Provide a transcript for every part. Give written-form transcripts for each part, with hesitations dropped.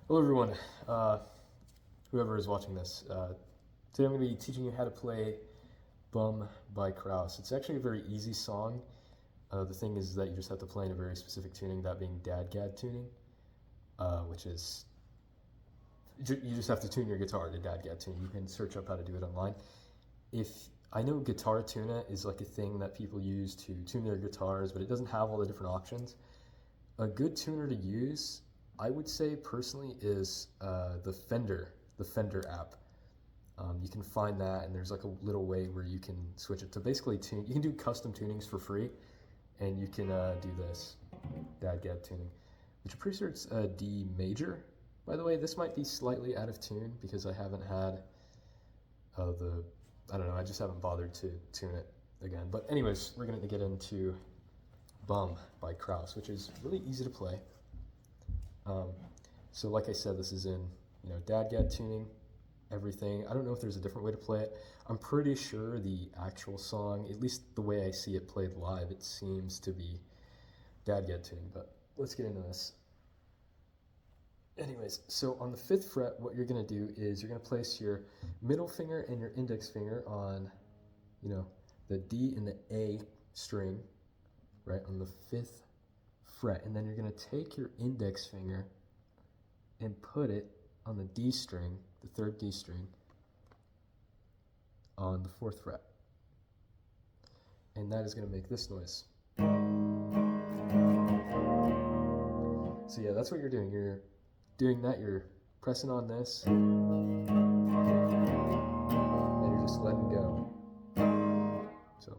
Hello everyone, whoever is watching this. Today I'm going to be teaching you how to play Bum by Kraus. It's actually a very easy song. The thing is that you just have to play in a very specific tuning, that being dadgad tuning, which is, you just have to tune your guitar to dadgad tuning. You can search up how to do it online. I know guitar tuna is like a thing that people use to tune their guitars, but it doesn't have all the different options. A good tuner to use, I would say personally, is the Fender app. You can find that, and there's like a little way where you can switch it to basically tune. You can do custom tunings for free, and you can do this dadgad tuning, which I'm pretty sure it's a D major. By the way, this might be slightly out of tune because I haven't had I don't know, I just haven't bothered to tune it again. But anyways, we're going to get into Bum by Kraus, which is really easy to play. So like I said, this is in, dadgad tuning, everything. I don't know if there's a different way to play it. I'm pretty sure the actual song, at least the way I see it played live, it seems to be dadgad tuning, but let's get into this. Anyways, so on the 5th fret, what you're going to do is you're going to place your middle finger and your index finger on, the D and the A string, right, on the 5th fret. And then you're going to take your index finger and put it on the D string, the 3rd D string, on the 4th fret. And that is going to make this noise. So yeah, that's what you're doing. You're doing that, you're pressing on this, and you're just letting go. So.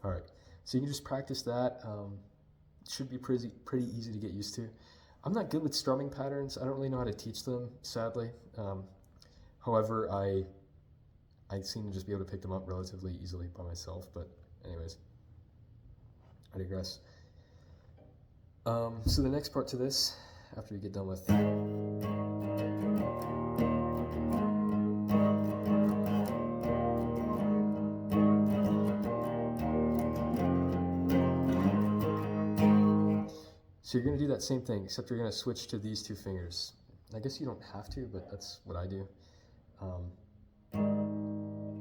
All right, so you can just practice that. It should be pretty easy to get used to. I'm not good with strumming patterns. I don't really know how to teach them, sadly. However, I seem to just be able to pick them up relatively easily by myself. But anyways, I digress. So the next part to this, after you get done with so you're going to do that same thing, except you're going to switch to these 2 fingers. I guess you don't have to, but that's what I do.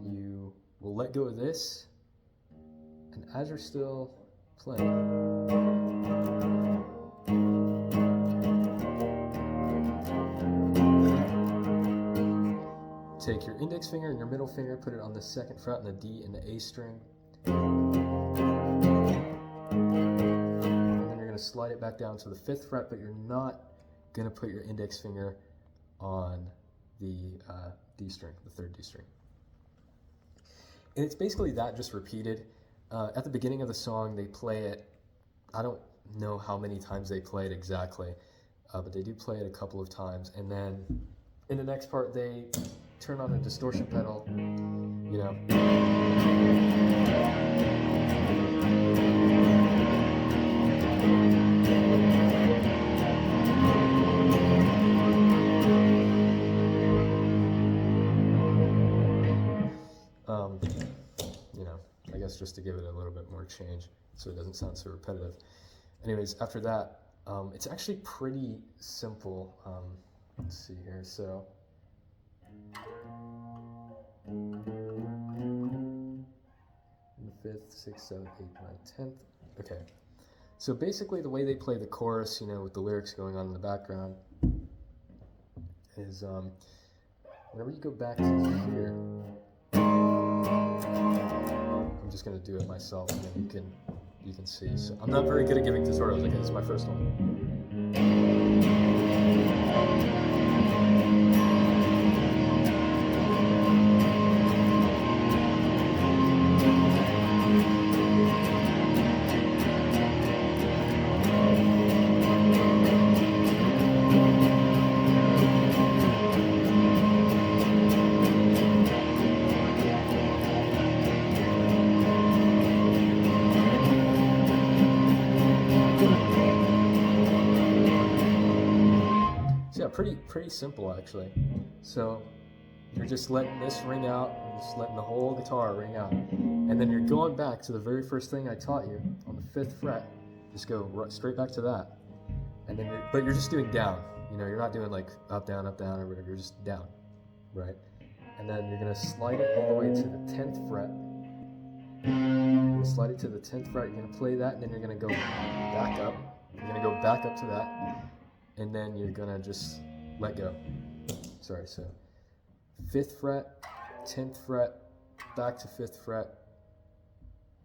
You will let go of this, and as you're still playing, take your index finger and your middle finger, put it on the 2nd fret on the D and the A string. Slide it back down to the 5th fret, but you're not going to put your index finger on the D string, the 3rd D string. And it's basically that just repeated. At the beginning of the song, they play it, I don't know how many times they play it exactly, but they do play it a couple of times. And then in the next part, they turn on a distortion pedal, I guess just to give it a little bit more change so it doesn't sound so repetitive. Anyways, after that, it's actually pretty simple. Let's see here. So the 5th, 6th, 7th, 8th, 9th, 10th. Okay. So basically the way they play the chorus, with the lyrics going on in the background, is whenever you go back to here, I'm just going to do it myself, and then you can see. So I'm not very good at giving tutorials. Okay, this is my first one. yeah, pretty simple actually. So you're just letting this ring out, and just letting the whole guitar ring out, and then you're going back to the very first thing I taught you on the 5th fret. Just go straight back to that, and then you're just doing down. You know, you're not doing like up down, or whatever. You're just down, right? And then you're gonna slide it all the way to the 10th fret. You're gonna slide it to the 10th fret. You're gonna play that, and then you're gonna go back up. You're gonna go back up to that, and then you're gonna just let go. Sorry, so 5th fret, 10th fret, back to 5th fret,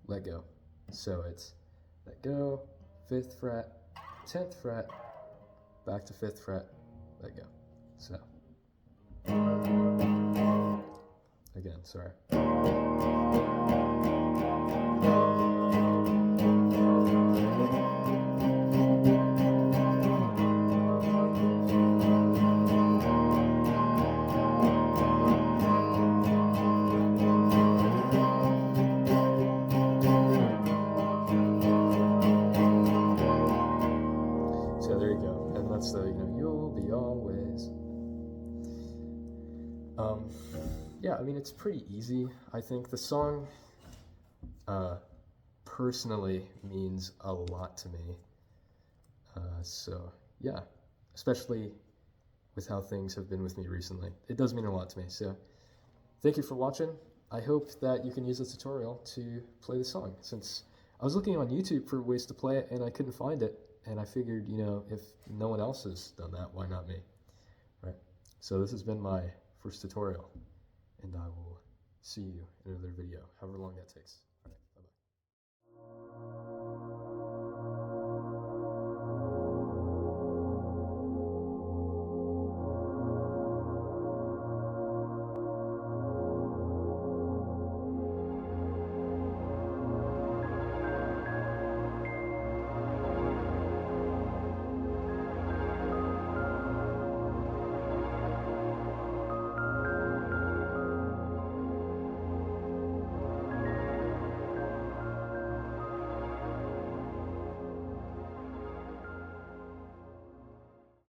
let go. So it's let go, 5th fret, 10th fret, back to 5th fret, let go. So, again, sorry. So there you go, and that's the, you know, you'll be always. Yeah, I mean, it's pretty easy. I think the song personally means a lot to me. So yeah, especially with how things have been with me recently. It does mean a lot to me. So thank you for watching. I hope that you can use the tutorial to play the song, since I was looking on YouTube for ways to play it and I couldn't find it. And I figured, you know, if no one else has done that, why not me, right? So this has been my first tutorial, and I will see you in another video, however long that takes. All right, bye-bye.